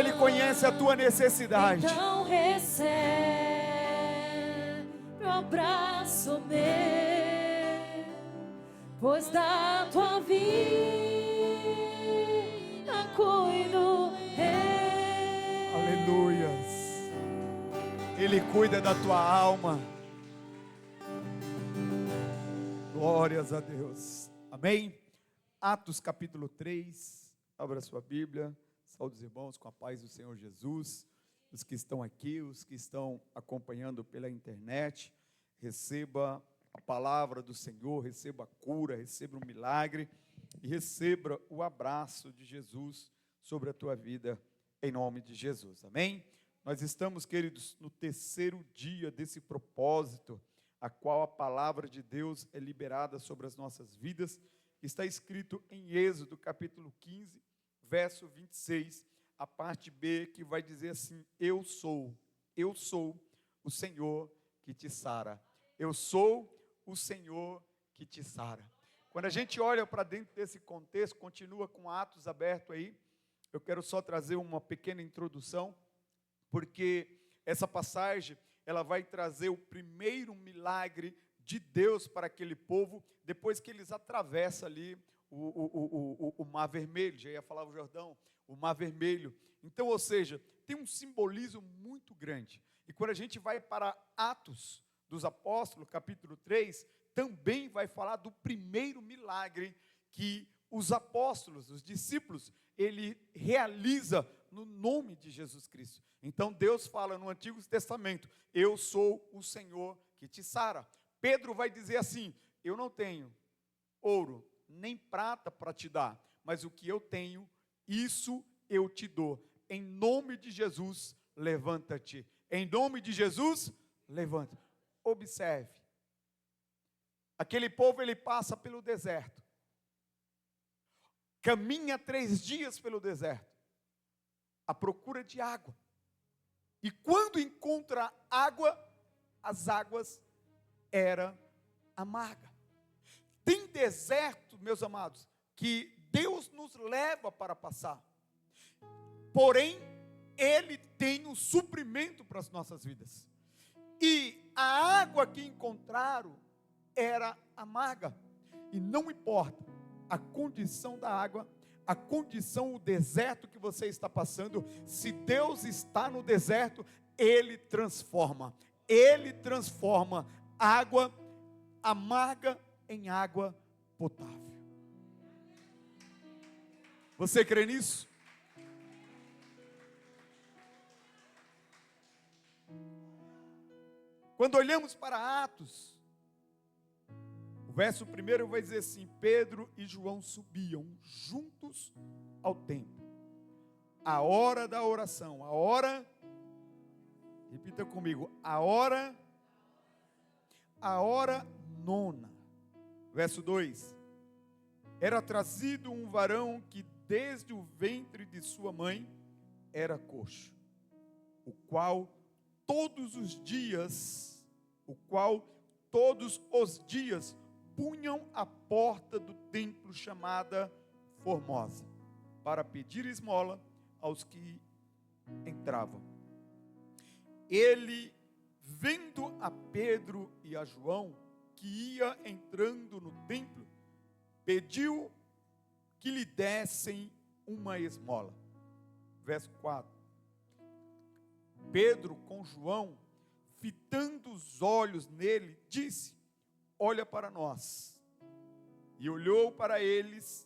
Ele conhece a tua necessidade. Então recebe o abraço meu, pois da tua vida cuido eu. Aleluias. Ele cuida da tua alma. Glórias a Deus. Amém? Atos capítulo 3. Abra sua Bíblia. Saúde os irmãos com a paz do Senhor Jesus. Os que estão aqui, os que estão acompanhando pela internet. Receba a palavra do Senhor, receba a cura, receba um milagre e receba o abraço de Jesus sobre a tua vida, em nome de Jesus. Amém? Nós estamos, queridos, no terceiro dia desse propósito, a qual a palavra de Deus é liberada sobre as nossas vidas. Está escrito em Êxodo, capítulo 15, verso 26, a parte B, que vai dizer assim: eu sou o Senhor que te sara. Eu sou o Senhor que te sara. Quando a gente olha para dentro desse contexto, continua com Atos aberto aí, eu quero só trazer uma pequena introdução, porque essa passagem, ela vai trazer o primeiro milagre de Deus para aquele povo, depois que eles atravessam ali o Mar Vermelho, já ia falar o Jordão, o Mar Vermelho. Então, ou seja, tem um simbolismo muito grande. E quando a gente vai para Atos dos Apóstolos, capítulo 3, também vai falar do primeiro milagre que os apóstolos, os discípulos, ele realiza no nome de Jesus Cristo. Então Deus fala no Antigo Testamento: eu sou o Senhor que te sara. Pedro vai dizer assim: eu não tenho ouro nem prata para te dar, mas o que eu tenho, isso eu te dou. Em nome de Jesus, levanta-te. Em nome de Jesus, levanta. Observe. Aquele povo, ele passa pelo deserto. Caminha 3 dias pelo deserto, à procura de água. E quando encontra água, as águas eram amargas. Tem deserto, meus amados, que Deus nos leva para passar. Porém, Ele tem um suprimento para as nossas vidas. E a água que encontraram era amarga. E não importa a condição da água, a condição, o deserto que você está passando, se Deus está no deserto, Ele transforma água amarga em água potável. Você crê nisso? Quando olhamos para Atos, o verso 1 vai dizer assim: Pedro e João subiam juntos ao templo. A hora da oração, repita comigo, a hora nona. Verso 2: era trazido um varão que desde o ventre de sua mãe era coxo, o qual todos os dias punham a porta do templo chamada Formosa, para pedir esmola aos que entravam. Ele, vendo a Pedro e a João, que ia entrando no templo, pediu que lhe dessem uma esmola. Verso 4. Pedro com João, fitando os olhos nele, disse: olha para nós. E olhou para eles,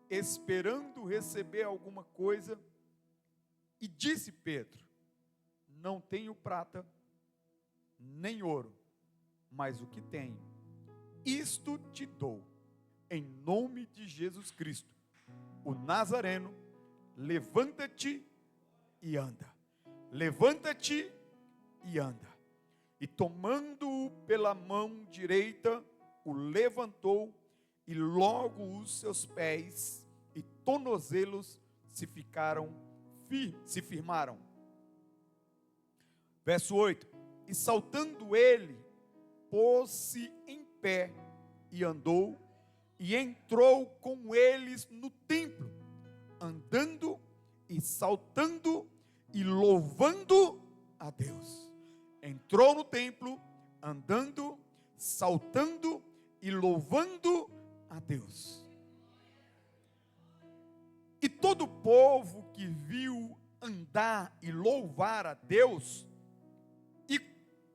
esperando receber alguma coisa, e disse Pedro: não tenho prata, nem ouro, mas o que tenho, isto te dou. Em nome de Jesus Cristo, o Nazareno, levanta-te e anda. Levanta-te e anda. E tomando-o pela mão direita, o levantou, e logo os seus pés e tornozelos se firmaram. Verso 8: e saltando ele, pôs-se em pé e andou, e entrou com eles no templo, andando e saltando e louvando a Deus. Entrou no templo, andando, saltando e louvando a Deus. E todo o povo que viu andar e louvar a Deus, e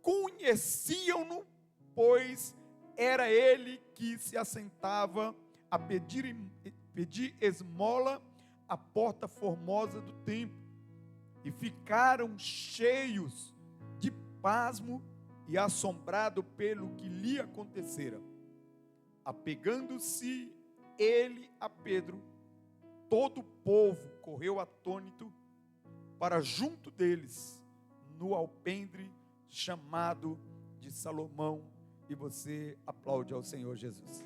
conheciam-no, pois era ele que se assentava a pedir esmola à porta formosa do templo, e ficaram cheios de pasmo e assombrado pelo que lhe acontecera. Apegando-se ele a Pedro, todo o povo correu atônito para junto deles, no alpendre chamado de Salomão. E você aplaude ao Senhor Jesus.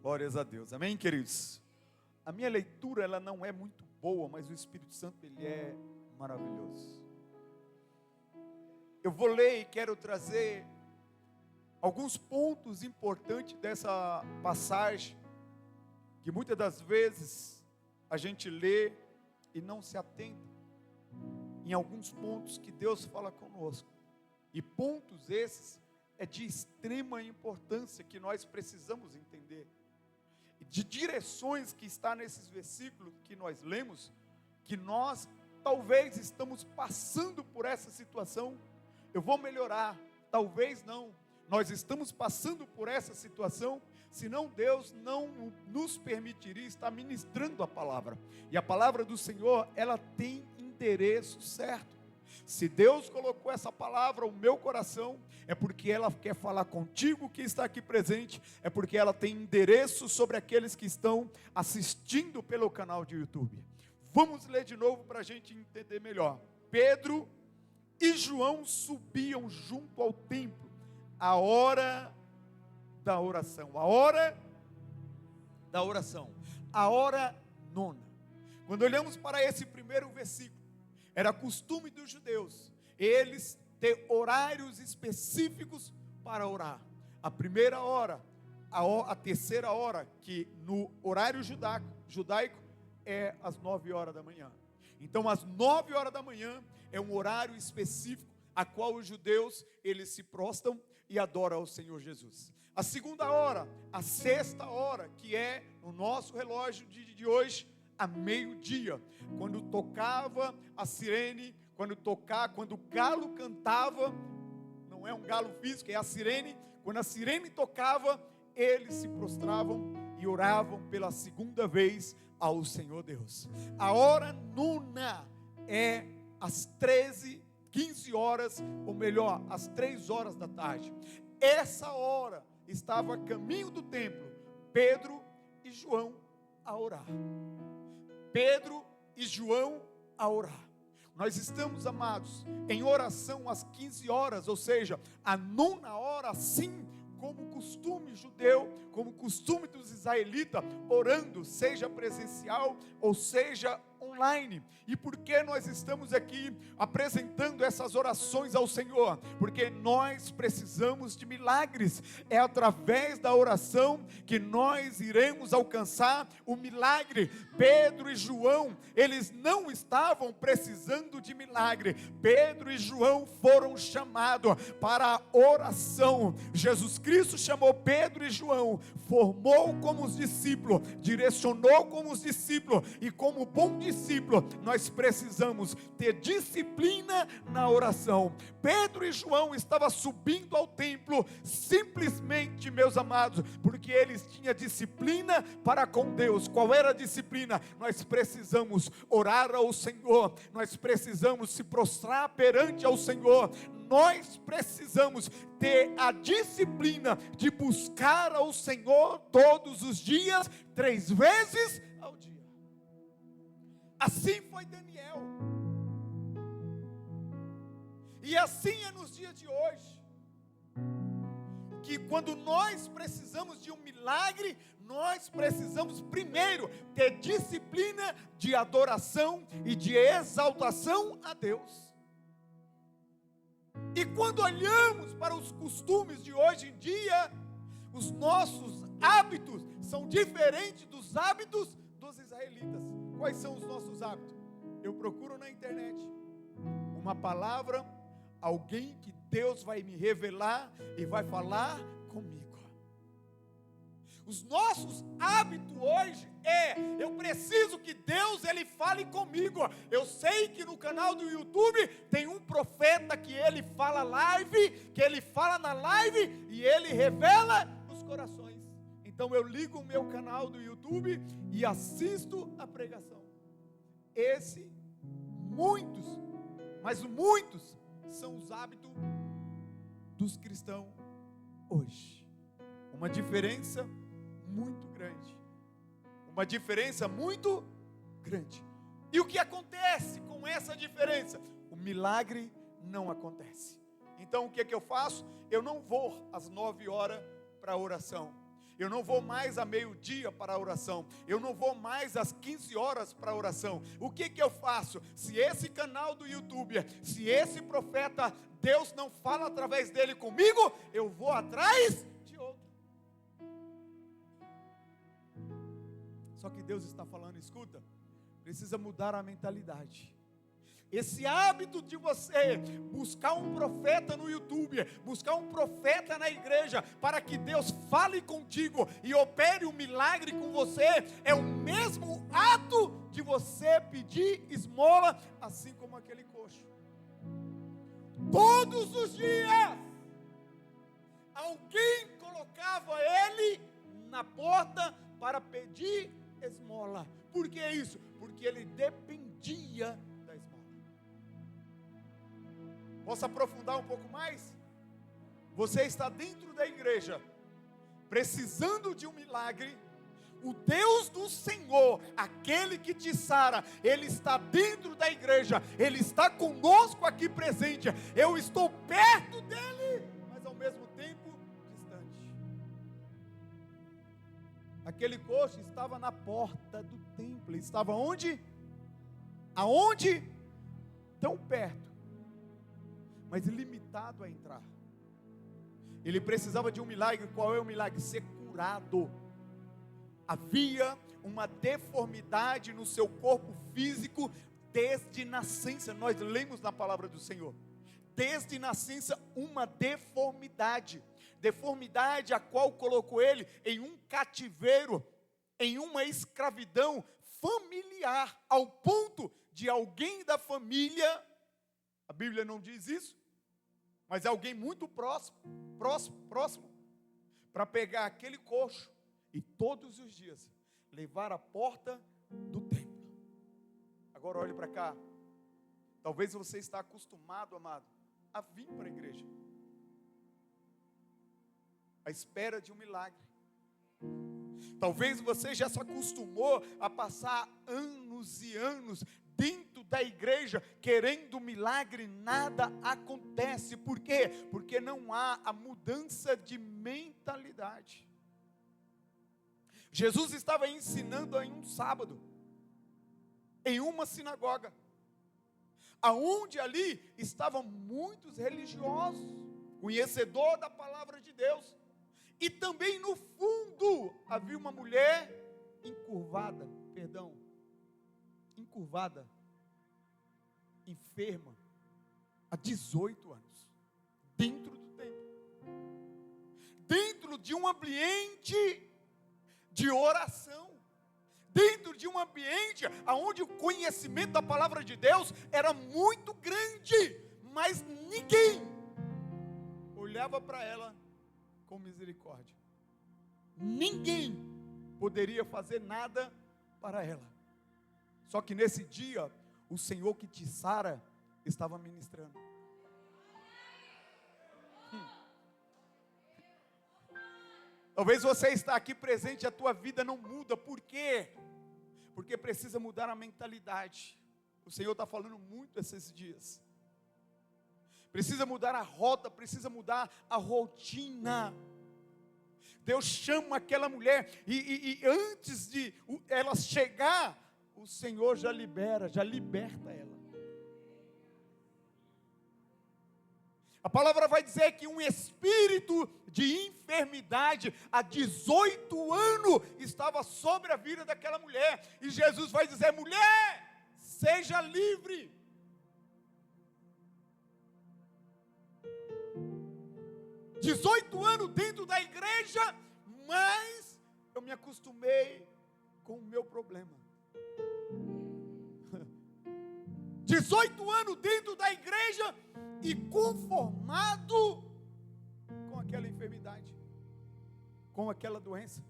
Glórias a Deus, amém, queridos? A minha leitura, ela não é muito boa, mas o Espírito Santo, ele é maravilhoso. Eu vou ler e quero trazer alguns pontos importantes dessa passagem, que muitas das vezes a gente lê e não se atenta em alguns pontos que Deus fala conosco. E pontos esses é de extrema importância que nós precisamos entender. De direções que está nesses versículos que nós lemos, que nós talvez estamos passando por essa situação. Eu vou melhorar, talvez não. Nós estamos passando por essa situação, senão Deus não nos permitiria estar ministrando a palavra. E a palavra do Senhor, ela tem endereço certo. Se Deus colocou essa palavra no meu coração, é porque ela quer falar contigo que está aqui presente, é porque ela tem endereço sobre aqueles que estão assistindo pelo canal de YouTube. Vamos ler de novo para a gente entender melhor. Pedro e João subiam junto ao templo, a hora da oração, a hora da oração, a hora nona. Quando olhamos para esse primeiro versículo, era costume dos judeus, eles ter horários específicos para orar. A primeira hora, a terceira hora, que no horário judaico é às 9 horas da manhã. Então, às 9 horas da manhã é um horário específico a qual os judeus, eles se prostram e adoram ao Senhor Jesus. A segunda hora, a sexta hora, que é no nosso relógio de hoje, a meio-dia, quando tocava a sirene, quando o galo cantava, não é um galo físico, é a sirene, quando a sirene tocava, eles se prostravam e oravam pela segunda vez ao Senhor Deus. A hora nona é às 15 horas, ou melhor, às 3 horas da tarde. Essa hora estava a caminho do templo, Pedro e João a orar. Pedro e João a orar. Nós estamos, amados, em oração às 15 horas, ou seja, a nona hora, assim como costume judeu, como costume dos israelitas, orando, seja presencial ou seja online. E por que nós estamos aqui apresentando essas orações ao Senhor? Porque nós precisamos de milagres. É através da oração que nós iremos alcançar o milagre. Pedro e João, eles não estavam precisando de milagre. Pedro e João foram chamados para a oração. Jesus Cristo chamou Pedro e João, formou como os discípulos, direcionou como os discípulos, e como bom discípulo, nós precisamos ter disciplina na oração. Pedro e João estavam subindo ao templo, simplesmente, meus amados, porque eles tinham disciplina para com Deus. Qual era a disciplina? Nós precisamos orar ao Senhor, nós precisamos se prostrar perante ao Senhor, nós precisamos ter a disciplina de buscar ao Senhor todos os dias, 3 vezes ao dia. Assim foi Daniel. E assim é nos dias de hoje. Que quando nós precisamos de um milagre, nós precisamos primeiro ter disciplina de adoração e de exaltação a Deus. E quando olhamos para os costumes de hoje em dia, Os nossos hábitos são diferentes dos hábitos dos israelitas. Quais são os nossos hábitos? Eu procuro na internet uma palavra, alguém que Deus vai me revelar e vai falar comigo. Os nossos hábitos hoje eu preciso que Deus ele fale comigo. Eu sei que no canal do YouTube tem um profeta que ele fala live, que ele fala na live e ele revela os corações. Então eu ligo o meu canal do YouTube e assisto a pregação. Mas muitos são os hábitos dos cristãos hoje. Uma diferença muito grande. Uma diferença muito grande. E o que acontece com essa diferença? O milagre não acontece. Então o que é que eu faço? Eu não vou às 9 horas para a oração. Eu não vou mais a meio-dia para a oração. Eu não vou mais às 15 horas para a oração. O que que eu faço? Se esse canal do YouTube, se esse profeta, Deus não fala através dele comigo, eu vou atrás de outro. Só que Deus está falando, escuta, precisa mudar a mentalidade. Esse hábito de você buscar um profeta no YouTube, buscar um profeta na igreja, para que Deus fale contigo e opere um milagre com você, é o mesmo ato de você pedir esmola, assim como aquele coxo. Todos os dias, alguém colocava ele na porta para pedir esmola. Por que isso? Porque ele dependia da esmola. Posso aprofundar um pouco mais? Você está dentro da igreja, precisando de um milagre. O Deus do Senhor, aquele que te sara, Ele está dentro da igreja, Ele está conosco aqui presente. Eu estou perto dEle, mas ao mesmo tempo distante. Aquele coxo estava na porta do templo. Ele estava onde? Aonde? Tão perto, mas limitado a entrar. Ele precisava de um milagre. Qual é o milagre? Ser curado. Havia uma deformidade no seu corpo físico desde nascença. Nós lemos na palavra do Senhor. Desde nascença, uma deformidade. Deformidade a qual colocou ele em um cativeiro, em uma escravidão familiar, ao ponto de alguém da família, a Bíblia não diz isso, mas alguém muito próximo, para pegar aquele coxo e todos os dias levar à porta do templo. Agora olhe para cá. Talvez você está acostumado, amado, a vir para a igreja, à espera de um milagre. Talvez você já se acostumou a passar anos e anos dentro da igreja querendo milagre, nada acontece. Por quê? Porque não há a mudança de mentalidade. Jesus estava ensinando em um sábado, em uma sinagoga, aonde ali estavam muitos religiosos, conhecedor da palavra de Deus, e também no fundo havia uma mulher encurvada, enferma, há 18 anos, dentro do templo, dentro de um ambiente de oração, dentro de um ambiente onde o conhecimento da palavra de Deus era muito grande, mas ninguém olhava para ela com misericórdia. Ninguém poderia fazer nada para ela. Só que nesse dia, o Senhor que te sara estava ministrando. Talvez você está aqui presente e a tua vida não muda. Por quê? Porque precisa mudar a mentalidade. O Senhor está falando muito esses dias. Precisa mudar a rota, precisa mudar a rotina. Deus chama aquela mulher e antes de ela chegar, o Senhor já liberta ela. A palavra vai dizer que um espírito de enfermidade há 18 anos estava sobre a vida daquela mulher. E Jesus vai dizer: mulher, seja livre. "18 anos dentro da igreja, mas eu me acostumei com o meu problema." 18 anos dentro da igreja e conformado com aquela enfermidade, com aquela doença.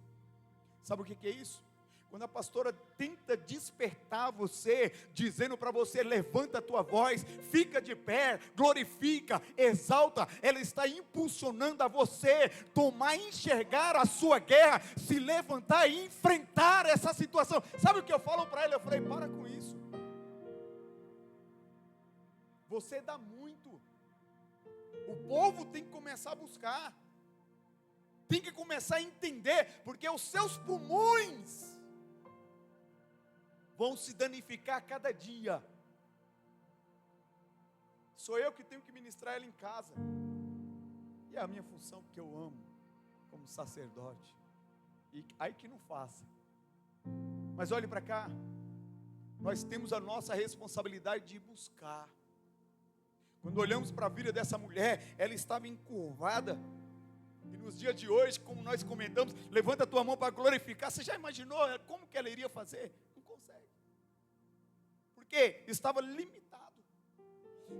Sabe o que é isso? Quando a pastora tenta despertar você, dizendo para você: levanta a tua voz, fica de pé, glorifica, exalta, ela está impulsionando a você tomar, enxergar a sua guerra, se levantar e enfrentar essa situação. Sabe o que eu falo para ela? Eu falei: para com isso. Você dá muito. O povo tem que começar a buscar, tem que começar a entender, porque os seus pulmões vão se danificar a cada dia. Sou eu que tenho que ministrar ela em casa, e é a minha função, porque eu amo, como sacerdote, e aí que não faça. Mas olhe para cá, nós temos a nossa responsabilidade de buscar. Quando olhamos para a vida dessa mulher, ela estava encurvada. E nos dias de hoje, como nós comentamos, levanta a tua mão para glorificar. Você já imaginou como que ela iria fazer? Não consegue. Porque estava limitado.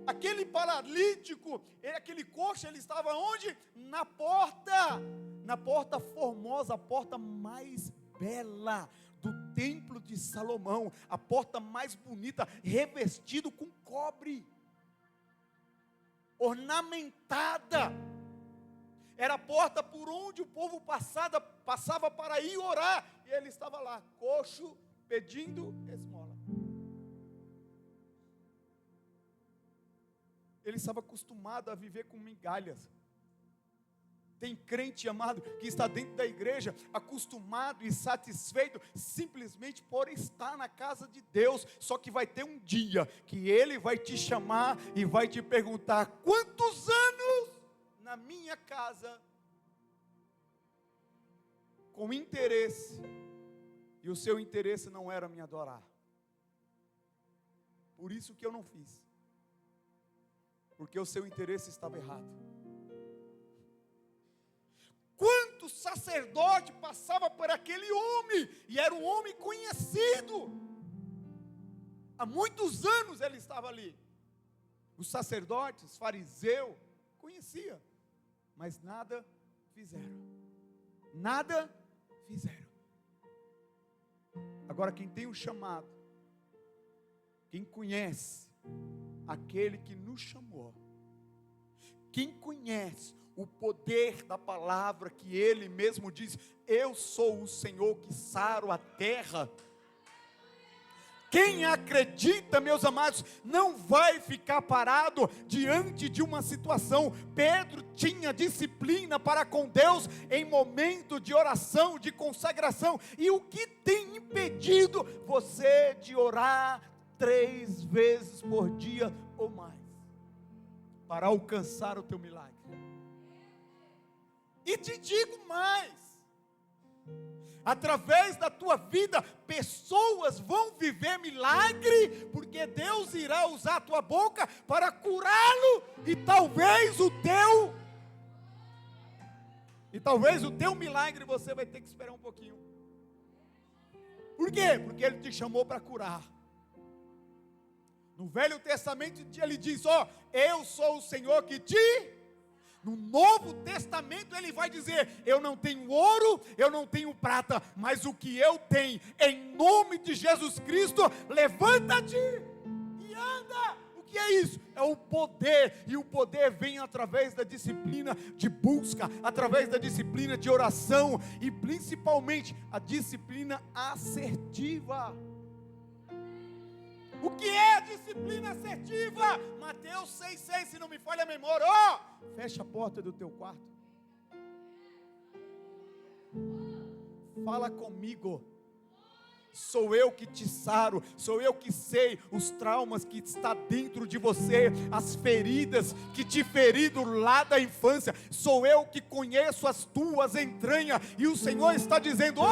Aquele paralítico, aquele coxo, ele estava onde? Na porta formosa, a porta mais bela do templo de Salomão, a porta mais bonita, revestido com cobre, ornamentada. Era a porta por onde o povo passava para ir orar, e ele estava lá, coxo, pedindo esmola. Ele estava acostumado a viver com migalhas. Tem crente, amado, que está dentro da igreja, acostumado e satisfeito simplesmente por estar na casa de Deus. Só que vai ter um dia que Ele vai te chamar e vai te perguntar: quantos anos na minha casa, com interesse, e o seu interesse não era me adorar. Por isso que eu não fiz, porque o seu interesse estava errado. Quanto sacerdote passava por aquele homem, e era um homem conhecido, há muitos anos ele estava ali. Os sacerdotes, fariseus, conhecia, mas nada fizeram. Nada fizeram. Agora, quem tem o chamado, quem conhece aquele que nos chamou, quem conhece o poder da palavra, que Ele mesmo diz: eu sou o Senhor que saro a terra. Quem acredita, meus amados, não vai ficar parado diante de uma situação. Pedro tinha disciplina para com Deus em momento de oração, de consagração. E o que tem impedido você de orar 3 vezes por dia ou mais, para alcançar o teu milagre? E te digo mais: através da tua vida, pessoas vão viver milagre, porque Deus irá usar a tua boca para curá-lo, e talvez o teu milagre você vai ter que esperar um pouquinho. Por quê? Porque Ele te chamou para curar. No Velho Testamento Ele diz: ó, eu sou o Senhor que te... No Novo Testamento Ele vai dizer: eu não tenho ouro, eu não tenho prata, mas o que eu tenho, em nome de Jesus Cristo, levanta-te e anda. O que é isso? É o poder, e o poder vem através da disciplina de busca, através da disciplina de oração, e principalmente a disciplina assertiva. O que é a disciplina assertiva? Mateus 6,6, se não me falha a memória. Fecha a porta do teu quarto. Fala comigo. Sou eu que te saro, sou eu que sei os traumas que está dentro de você, as feridas que te feriram lá da infância. Sou eu que conheço as tuas entranhas. E o Senhor está dizendo: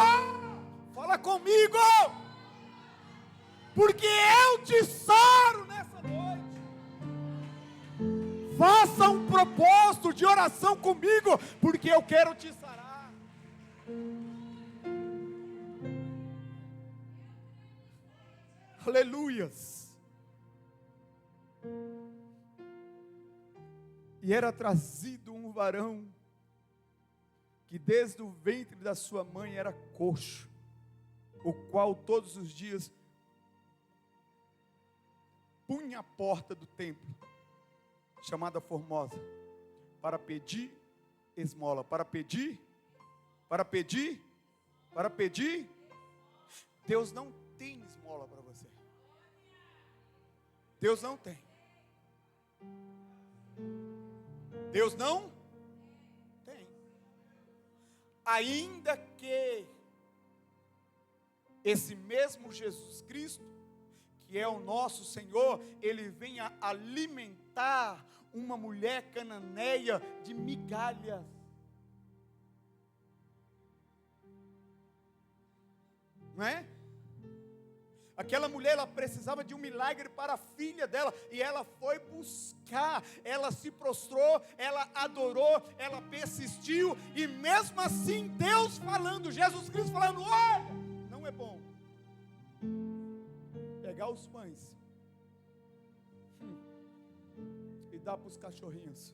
fala comigo, porque eu te saro nessa noite. Faça um propósito de oração comigo, porque eu quero te sarar. Aleluias. E era trazido um varão que desde o ventre da sua mãe era coxo, o qual todos os dias punha a porta do templo, chamada Formosa, para pedir esmola, para pedir. Deus não tem esmola para você. Deus não tem. Deus não tem. Ainda que esse mesmo Jesus Cristo, que é o nosso Senhor, Ele venha alimentar uma mulher cananeia de migalhas. Não é? Aquela mulher, ela precisava de um milagre para a filha dela, e ela foi buscar, ela se prostrou, ela adorou, ela persistiu, e mesmo assim Deus falando, Jesus Cristo falando: olha, não é bom pegar os pães e dar para os cachorrinhos.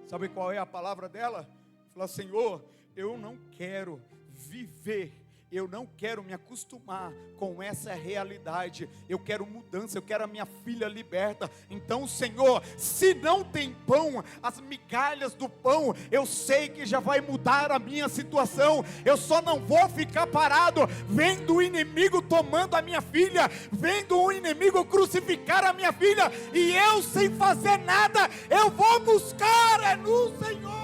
Sabe qual é a palavra dela? Fala: Senhor, eu não quero viver, eu não quero me acostumar com essa realidade. Eu quero mudança, eu quero a minha filha liberta. Então, Senhor, se não tem pão, as migalhas do pão, eu sei que já vai mudar a minha situação. Eu só não vou ficar parado vendo o inimigo tomando a minha filha, vendo o inimigo crucificar a minha filha, e eu sem fazer nada. Eu vou buscar no Senhor.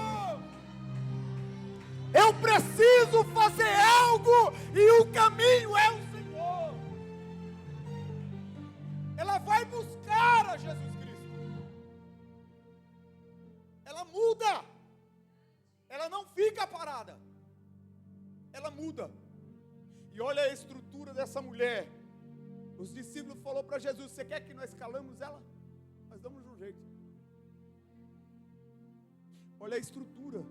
Eu preciso fazer algo, e o caminho é o Senhor. Ela vai buscar a Jesus Cristo. Ela muda. Ela não fica parada. Ela muda. E olha a estrutura dessa mulher. Os discípulos falaram para Jesus: você quer que nós calamos ela? Nós damos um jeito. Olha a estrutura.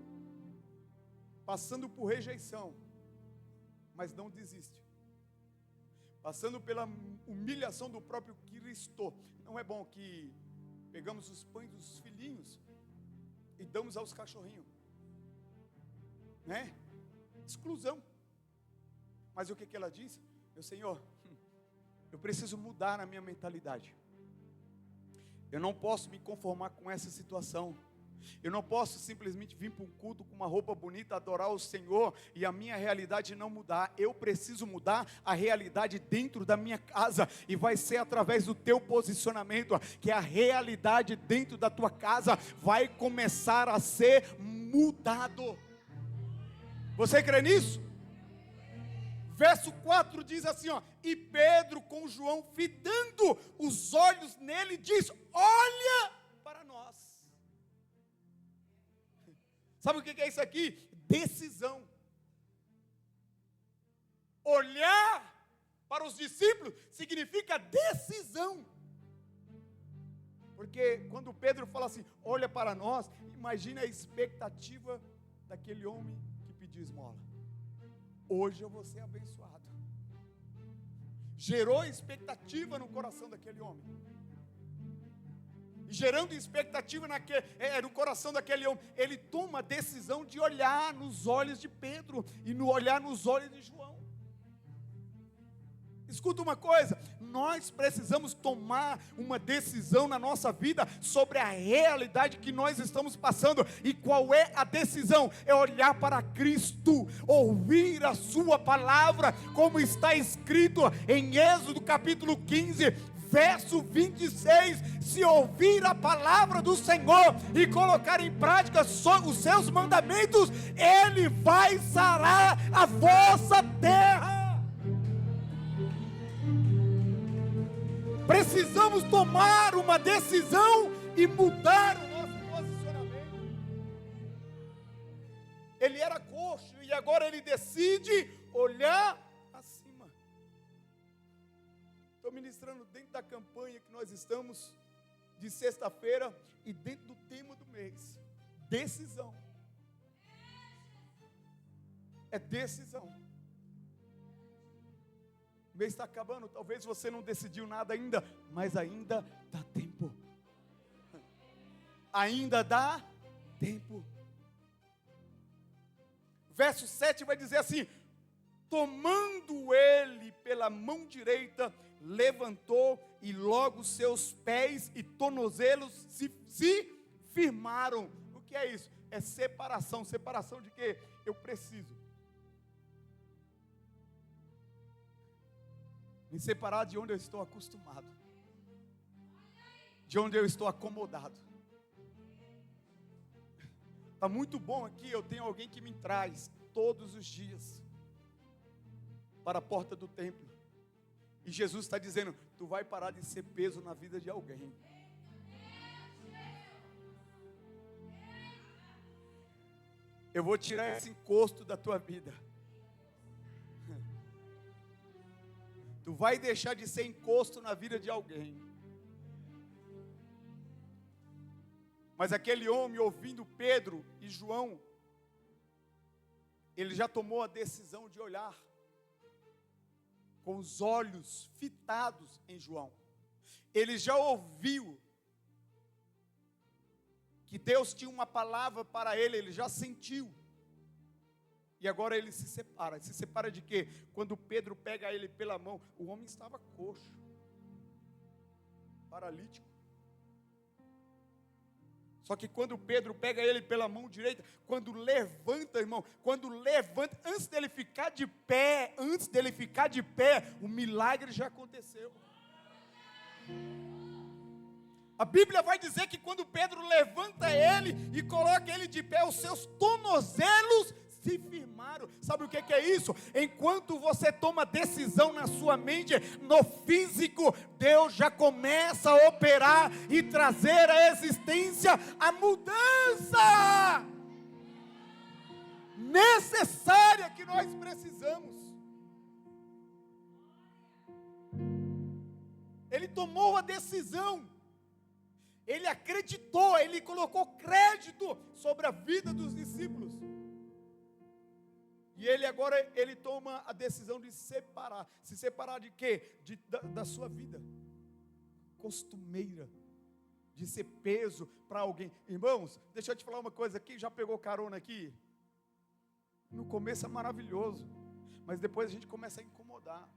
Passando por rejeição, mas não desiste. Passando pela humilhação do próprio Cristo. Não é bom que pegamos os pães dos filhinhos e damos aos cachorrinhos, né? Exclusão. Mas o que ela disse? Senhor, eu preciso mudar a minha mentalidade. Eu não posso me conformar com essa situação. Eu não posso simplesmente vir para um culto com uma roupa bonita, adorar o Senhor, e a minha realidade não mudar. Eu preciso mudar a realidade dentro da minha casa, e vai ser através do teu posicionamento, que a realidade dentro da tua casa vai começar a ser mudado. Você crê nisso? Verso 4 diz assim, e Pedro com João, fitando os olhos nele, diz: olha para nós. Sabe o que é isso aqui? Decisão. Olhar para os discípulos significa decisão. Porque quando Pedro fala assim, olha para nós, imagine a expectativa daquele homem que pediu esmola. Hoje eu vou ser abençoado. Gerou expectativa no coração daquele homem. E gerando expectativa no coração daquele homem, ele toma a decisão de olhar nos olhos de Pedro e olhar nos olhos de João. Escuta uma coisa, nós precisamos tomar uma decisão na nossa vida sobre a realidade que nós estamos passando. E qual é a decisão? É olhar para Cristo, ouvir a sua palavra, como está escrito em Êxodo capítulo 15, verso 26, se ouvir a palavra do Senhor e colocar em prática os seus mandamentos, Ele vai sarar a vossa terra. Precisamos tomar uma decisão e mudar o nosso posicionamento. Ele era coxo e agora ele decide olhar acima. Estou ministrando dentro da campanha que nós estamos de sexta-feira e dentro do tema do mês. Decisão. É decisão. O mês está acabando, talvez você não decidiu nada ainda, mas ainda dá tempo. Ainda dá tempo. Verso 7 vai dizer assim: tomando ele pela mão direita, levantou e logo seus pés e tornozelos se firmaram. O que é isso? É separação. Separação de quê? Eu preciso me separar de onde eu estou acostumado, de onde eu estou acomodado. Está muito bom aqui, eu tenho alguém que me traz todos os dias para a porta do templo. E Jesus está dizendo: tu vai parar de ser peso na vida de alguém. Eu vou tirar esse encosto da tua vida. Tu vai deixar de ser encosto na vida de alguém. Mas aquele homem, ouvindo Pedro e João, ele já tomou a decisão de olhar com os olhos fitados em João. Ele já ouviu que Deus tinha uma palavra para ele, ele já sentiu. E agora ele se separa. Se separa de quê? Quando Pedro pega ele pela mão, o homem estava coxo, paralítico. Só que quando Pedro pega ele pela mão direita, quando levanta, irmão, antes dele ficar de pé, o milagre já aconteceu. A Bíblia vai dizer que quando Pedro levanta ele e coloca ele de pé, os seus tornozelos se firmaram. Sabe o que é isso? Enquanto você toma decisão na sua mente, no físico, Deus já começa a operar e trazer à existência a mudança necessária que nós precisamos. Ele tomou a decisão, ele acreditou, ele colocou crédito sobre a vida dos discípulos. E ele toma a decisão de separar. Se separar de quê? Da sua vida costumeira, de ser peso para alguém. Irmãos, deixa eu te falar uma coisa. Quem já pegou carona aqui? No começo é maravilhoso, mas depois a gente começa a incomodar.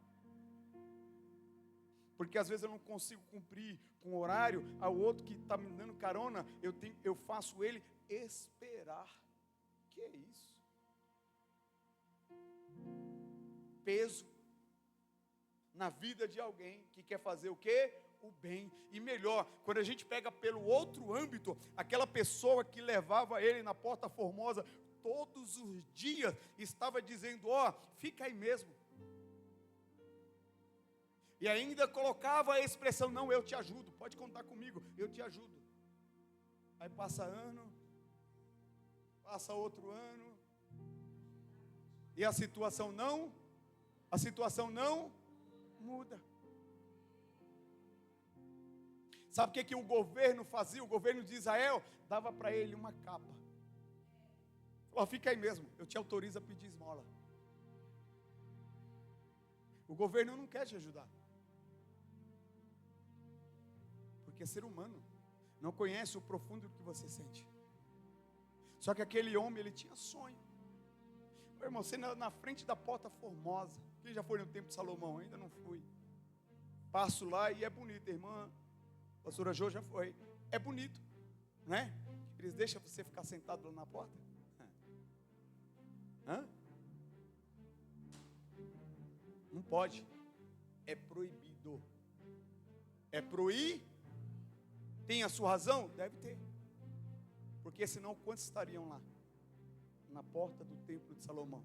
Porque às vezes eu não consigo cumprir com o horário, ao outro que está me dando carona, eu faço ele esperar. Que é isso? Peso na vida de alguém que quer fazer o quê? O bem. E melhor, quando a gente pega pelo outro âmbito, aquela pessoa que levava ele na Porta Formosa todos os dias, estava dizendo: ó, fica aí mesmo. E ainda colocava a expressão: não, eu te ajudo, pode contar comigo, eu te ajudo. Aí passa ano, passa outro ano, e a situação não muda. Sabe o que o governo fazia? O governo de Israel dava para ele uma capa. Falou: fica aí mesmo, eu te autorizo a pedir esmola. O governo não quer te ajudar, porque é ser humano, não conhece o profundo do que você sente. Só que aquele homem, ele tinha sonho. Meu irmão, você na frente da Porta Formosa. Quem já foi no Templo de Salomão? Ainda não fui. Passo lá e é bonito, irmã. A pastora Jô já foi. É bonito, não é? Eles deixam você ficar sentado lá na porta? Hã? Não pode. É proibido. É proibido. Tem a sua razão? Deve ter. Porque senão quantos estariam lá? Na porta do Templo de Salomão,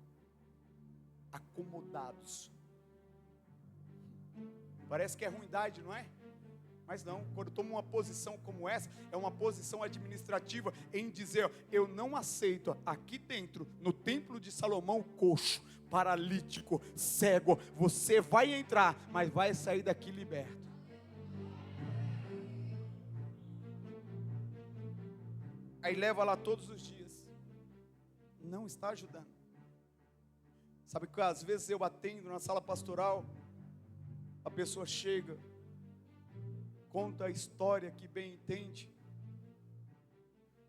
acomodados. Parece que é ruindade, não é? Mas não, quando toma uma posição como essa, é uma posição administrativa em dizer, ó, eu não aceito aqui dentro, no templo de Salomão, coxo, paralítico, cego. Você vai entrar, mas vai sair daqui liberto. Aí leva lá todos os dias. Não está ajudando. Sabe que às vezes eu atendo na sala pastoral, a pessoa chega, conta a história que bem entende,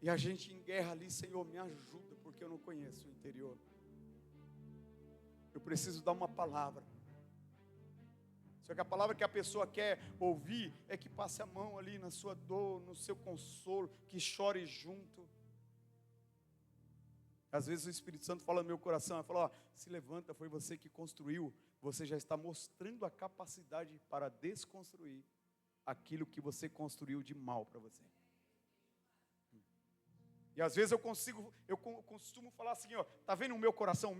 e a gente em guerra ali, Senhor, me ajuda, porque eu não conheço o interior. Eu preciso dar uma palavra. Só que a palavra que a pessoa quer ouvir é que passe a mão ali na sua dor, no seu consolo, que chore junto. Às vezes o Espírito Santo fala no meu coração, fala, ó, se levanta, foi você que construiu, você já está mostrando a capacidade para desconstruir aquilo que você construiu de mal para você. E às vezes eu costumo falar assim, ó, tá vendo o meu coração,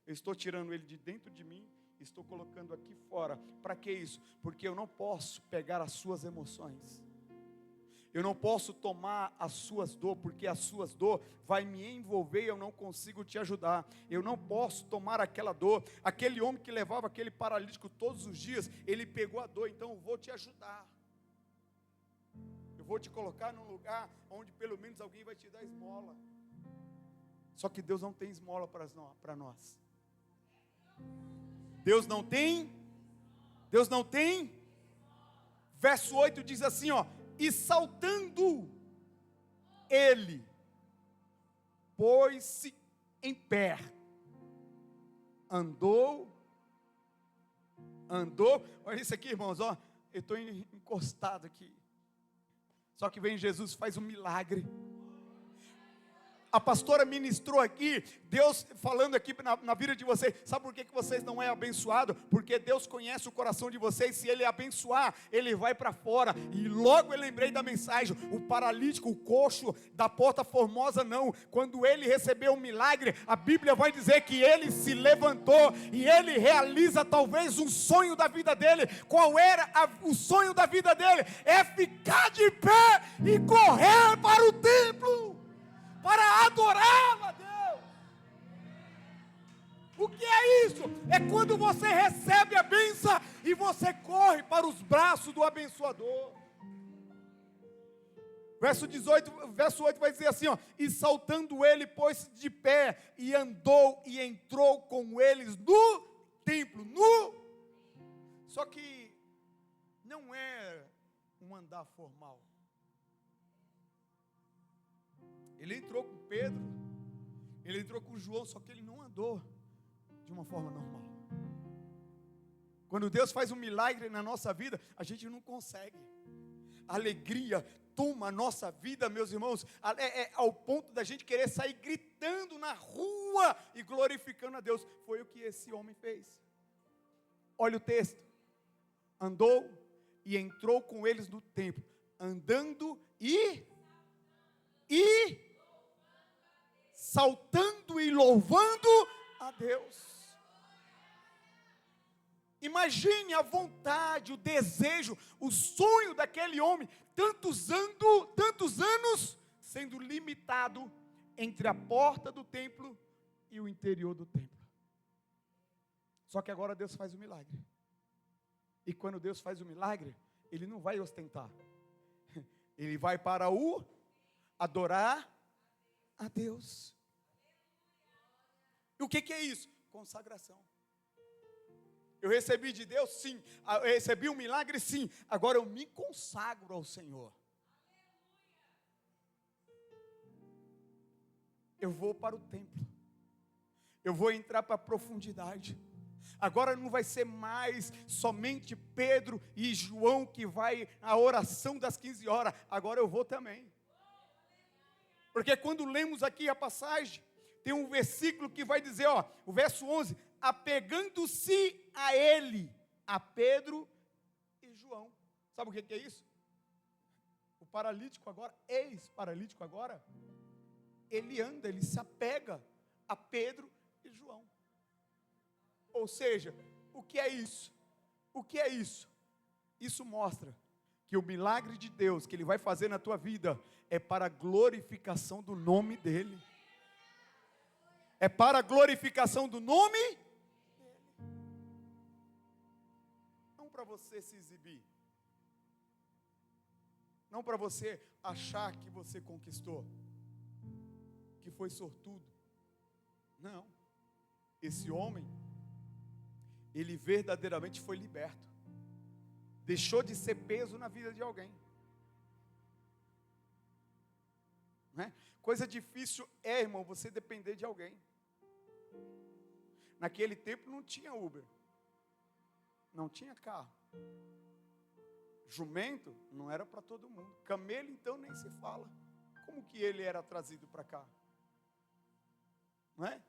eu estou tirando ele de dentro de mim, estou colocando aqui fora. Para que isso? Porque eu não posso pegar as suas emoções. Eu não posso tomar as suas dores, porque as suas dores vai me envolver e eu não consigo te ajudar. Eu não posso tomar aquela dor. Aquele homem que levava aquele paralítico todos os dias, ele pegou a dor, então eu vou te ajudar. Eu vou te colocar num lugar onde pelo menos alguém vai te dar esmola. Só que Deus não tem esmola para nós. Deus não tem. Verso 8 diz assim, ó, e saltando ele, pôs-se em pé, andou, olha isso aqui, irmãos, ó, eu estou encostado aqui, só que vem Jesus, faz um milagre. A pastora ministrou aqui, Deus falando aqui na vida de vocês. Sabe por que vocês não é abençoado? Porque Deus conhece o coração de vocês. Se Ele abençoar, Ele vai para fora. E logo eu lembrei da mensagem, o paralítico, o coxo da Porta Formosa não. Quando ele recebeu um milagre, a Bíblia vai dizer que ele se levantou e ele realiza talvez um sonho da vida dele. Qual era o sonho da vida dele? É ficar de pé e correr para o templo, para adorar a Deus. O que é isso? É quando você recebe a bênção e você corre para os braços do abençoador. Verso 8 vai dizer assim, ó, e saltando ele, pôs-se de pé, e andou e entrou com eles no templo, Só que não é um andar formal. Ele entrou com Pedro, ele entrou com João, só que ele não andou de uma forma normal. Quando Deus faz um milagre na nossa vida, a gente não consegue. A alegria toma a nossa vida, meus irmãos, ao ponto da gente querer sair gritando na rua e glorificando a Deus. Foi o que esse homem fez. Olha o texto. Andou e entrou com eles no templo, andando e saltando e louvando a Deus. Imagine a vontade, o desejo, o sonho daquele homem, tantos anos sendo limitado entre a porta do templo e o interior do templo. Só que agora Deus faz o milagre. E quando Deus faz o milagre, Ele não vai ostentar. Ele vai para adorar a Deus. E o que é isso? Consagração. Eu recebi de Deus, sim. Eu recebi um milagre, sim. Agora eu me consagro ao Senhor. Eu vou para o templo. Eu vou entrar para a profundidade. Agora não vai ser mais somente Pedro e João que vai à oração das 15 horas. Agora eu vou também. Porque quando lemos aqui a passagem, tem um versículo que vai dizer, ó, o verso 11, apegando-se a ele, a Pedro e João. Sabe o que é isso? O paralítico agora, ex-paralítico agora, ele anda, ele se apega a Pedro e João. Ou seja, o que é isso? O que é isso? Isso mostra que o milagre de Deus que Ele vai fazer na tua vida é para a glorificação do nome dEle. É para a glorificação do nome dEle. Não para você se exibir. Não para você achar que você conquistou, que foi sortudo. Não. Esse homem, ele verdadeiramente foi liberto. Deixou de ser peso na vida de alguém. Não é? Coisa difícil irmão, você depender de alguém. Naquele tempo não tinha Uber. Não tinha carro. Jumento não era para todo mundo. Camelo então nem se fala. Como que ele era trazido para cá? Não é?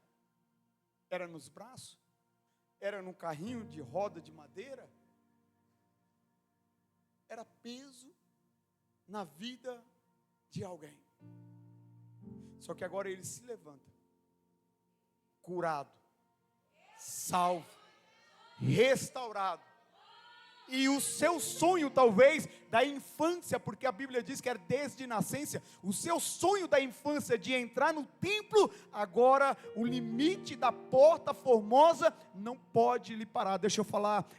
Era nos braços? Era num carrinho de roda de madeira? Era peso na vida de alguém. Só que agora ele se levanta, curado, salvo, restaurado. E o seu sonho talvez da infância, porque a Bíblia diz que era desde nascença, o seu sonho da infância de entrar no templo, agora o limite da porta formosa não pode lhe parar. Deixa eu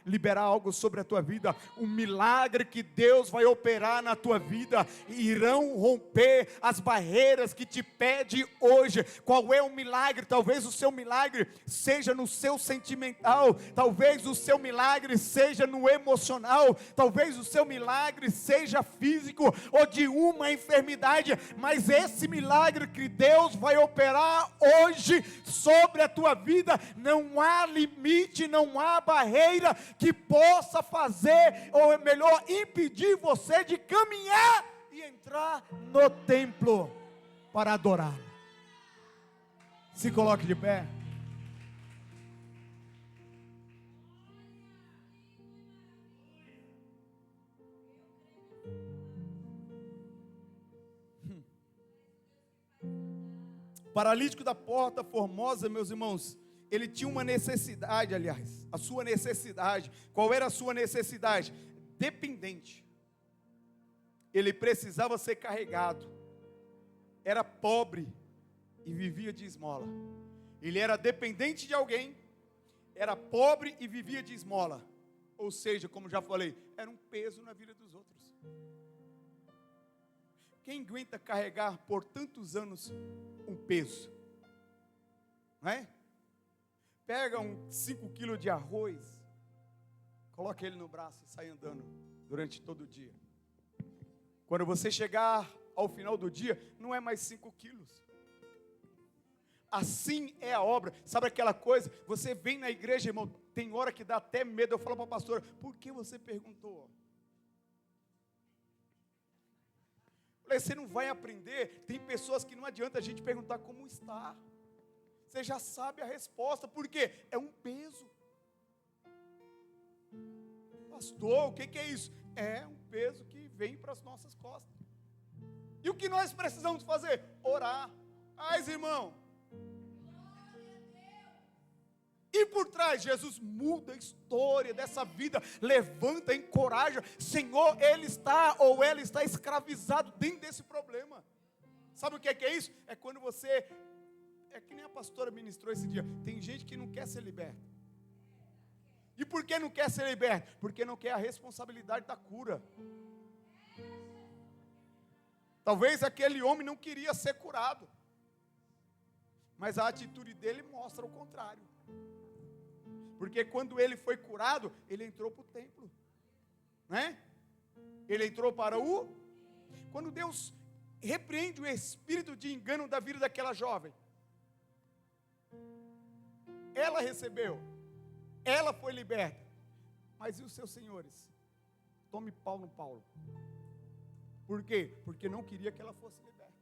liberar algo sobre a tua vida. Um milagre que Deus vai operar na tua vida, irão romper as barreiras que te pede hoje. Qual é o milagre? Talvez o seu milagre seja no seu sentimental, talvez o seu milagre seja no emocional, talvez o seu milagre seja físico ou de uma enfermidade, mas esse milagre que Deus vai operar hoje sobre a tua vida, não há limite, não há barreira que possa fazer, ou melhor, impedir você de caminhar e entrar no templo para adorar. Se coloque de pé. Paralítico da porta formosa, meus irmãos, ele tinha uma necessidade, aliás, a sua necessidade. Qual era a sua necessidade? Dependente. Ele precisava ser carregado. Era pobre e vivia de esmola. Ele era dependente de alguém, era pobre e vivia de esmola. Ou seja, como já falei, era um peso na vida dos outros. Quem aguenta carregar por tantos anos um peso? Não é? Pega 5 quilos de arroz, coloca ele no braço e sai andando durante todo o dia. Quando você chegar ao final do dia, não é mais 5 quilos. Assim é a obra. Sabe aquela coisa? Você vem na igreja, irmão, tem hora que dá até medo. Eu falo para a pastora, por que você perguntou? Você não vai aprender. Tem pessoas que não adianta a gente perguntar como está. Você já sabe a resposta. Por quê? É um peso. Pastor, o que é isso? É um peso que vem para as nossas costas. E o que nós precisamos fazer? Orar. Mas, irmão, e por trás, Jesus muda a história dessa vida, levanta, encoraja. Senhor, ele está ou ela está escravizado dentro desse problema. Sabe o que é isso? É quando você, é que nem a pastora ministrou esse dia, tem gente que não quer ser liberta. E por que não quer ser liberta? Porque não quer a responsabilidade da cura. Talvez aquele homem não queria ser curado, mas a atitude dele mostra o contrário. Porque quando ele foi curado, ele entrou para o templo, né? Ele entrou para o... Quando Deus repreende o espírito de engano da vida daquela jovem, ela recebeu, ela foi liberta, mas e os seus senhores? Tome pau no Paulo. Por quê? Porque não queria que ela fosse liberta.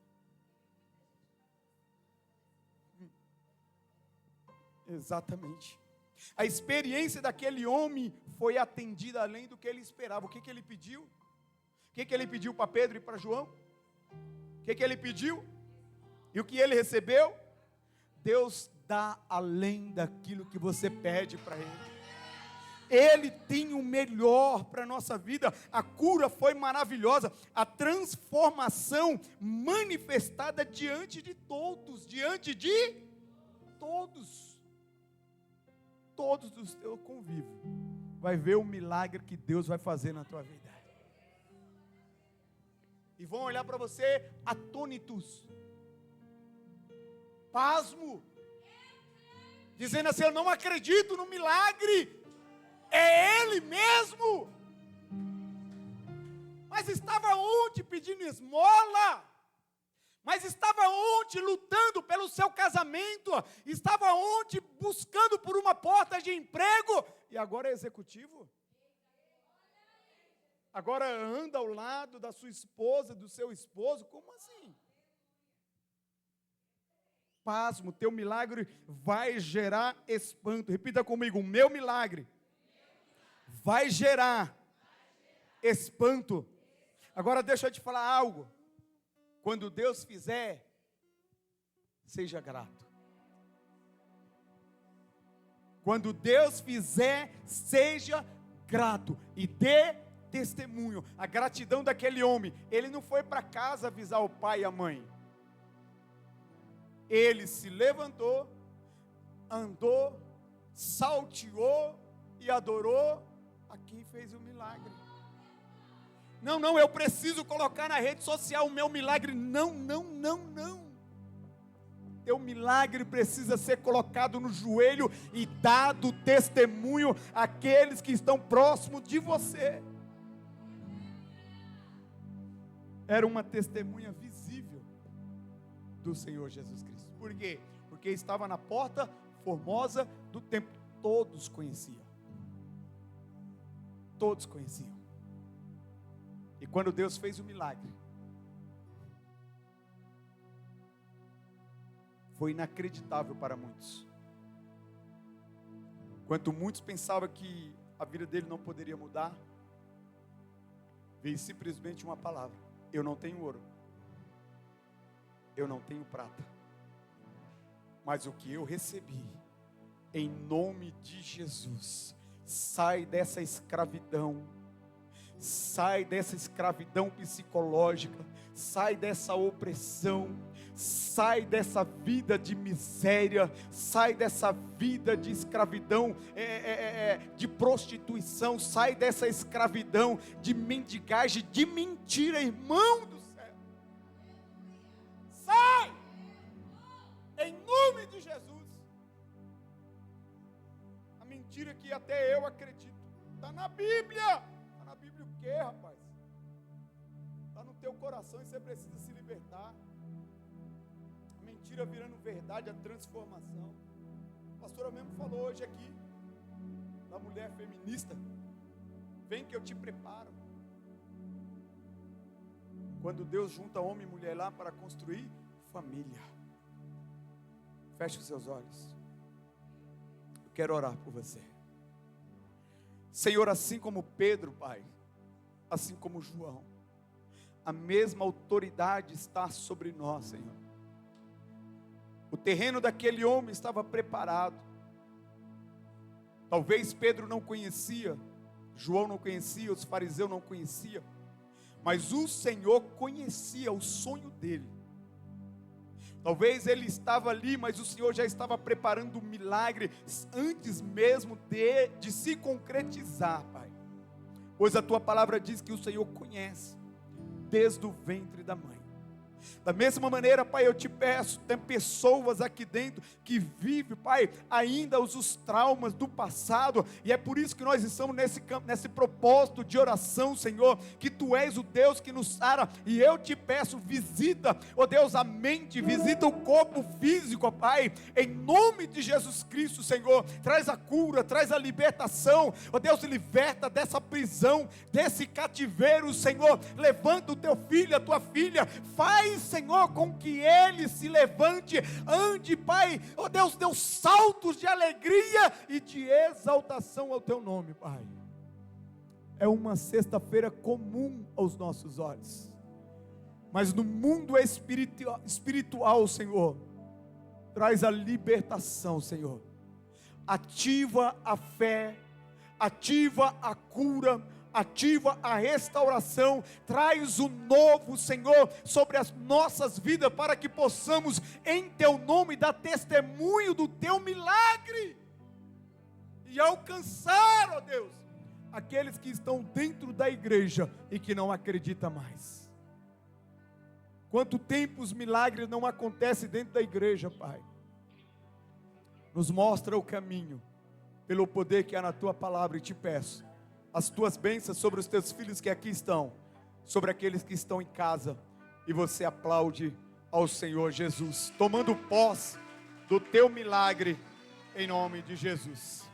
Exatamente. A experiência daquele homem foi atendida além do que ele esperava. O que ele pediu? O que ele pediu para Pedro e para João? O que ele pediu? E o que ele recebeu? Deus dá além daquilo que você pede para Ele. Ele tem o melhor para a nossa vida. A cura foi maravilhosa. A transformação manifestada diante de todos. Diante de todos. Todos do teu convívio. Vai ver o milagre que Deus vai fazer na tua vida. E vão olhar para você atônitos. Pasmo. Dizendo assim: eu não acredito no milagre. É Ele mesmo. Mas estava onde pedindo esmola? Mas estava onde lutando pelo seu casamento? Estava onde buscando por uma porta de emprego? E agora é executivo? Agora anda ao lado da sua esposa, do seu esposo? Como assim? Pasmo, teu milagre vai gerar espanto. Repita comigo: o meu milagre vai gerar espanto. Agora deixa eu te falar algo. Quando Deus fizer, seja grato. Quando Deus fizer, seja grato e dê testemunho. A gratidão daquele homem. Ele não foi para casa avisar o pai e a mãe. Ele se levantou, andou, salteou e adorou a quem fez o milagre. Não, eu preciso colocar na rede social o meu milagre. Não. Teu milagre precisa ser colocado no joelho e dado testemunho àqueles que estão próximos de você. Era uma testemunha visível do Senhor Jesus Cristo. Por quê? Porque estava na porta formosa do templo. Todos conheciam. Todos conheciam. E quando Deus fez o milagre, foi inacreditável para muitos. Enquanto muitos pensavam que a vida dele não poderia mudar, veio simplesmente uma palavra: eu não tenho ouro, eu não tenho prata, mas o que eu recebi, em nome de Jesus, sai dessa escravidão. Sai dessa escravidão psicológica, sai dessa opressão, sai dessa vida de miséria, sai dessa vida de escravidão, de prostituição, sai dessa escravidão de mendigagem, de mentira, irmão do céu. Sai! Em nome de Jesus. A mentira que até eu acredito, está na Bíblia. Bíblia o quê, rapaz? Está no teu coração e você precisa se libertar. A mentira virando verdade, a transformação. A pastora mesmo falou hoje aqui, da mulher feminista. Vem que eu te preparo. Quando Deus junta homem e mulher lá para construir família. Feche os seus olhos. Eu quero orar por você. Senhor, assim como Pedro, Pai, assim como João, a mesma autoridade está sobre nós, Senhor. O terreno daquele homem estava preparado. Talvez Pedro não conhecia, João não conhecia, os fariseus não conheciam, mas o Senhor conhecia o sonho dele. Talvez ele estava ali, mas o Senhor já estava preparando um milagre antes mesmo de se concretizar, Pai. Pois a Tua palavra diz que o Senhor conhece desde o ventre da mãe. Da mesma maneira, Pai, eu te peço, tem pessoas aqui dentro que vivem, Pai, ainda os traumas do passado, e é por isso que nós estamos nesse propósito de oração, Senhor, que Tu és o Deus que nos sara, e eu te peço, visita, ó Deus, a mente, visita o corpo físico, Pai, em nome de Jesus Cristo, Senhor, traz a cura, traz a libertação, ó Deus, liberta dessa prisão, desse cativeiro, Senhor, levanta o Teu filho, a Tua filha, faz, Senhor, com que ele se levante, ande, Pai, ó Deus, deu saltos de alegria e de exaltação ao Teu nome, Pai. É uma sexta-feira comum aos nossos olhos, mas no mundo espiritual, Senhor, traz a libertação, Senhor, ativa a fé, ativa a cura, ativa a restauração, traz o novo, Senhor, sobre as nossas vidas, para que possamos, em Teu nome, dar testemunho do Teu milagre, e alcançar, ó Deus, aqueles que estão dentro da igreja, e que não acreditam mais. Quanto tempo os milagres não acontecem dentro da igreja, Pai? Nos mostra o caminho, pelo poder que há na Tua palavra, e te peço, as Tuas bênçãos sobre os Teus filhos que aqui estão, sobre aqueles que estão em casa, e você aplaude ao Senhor Jesus, tomando posse do Teu milagre, em nome de Jesus.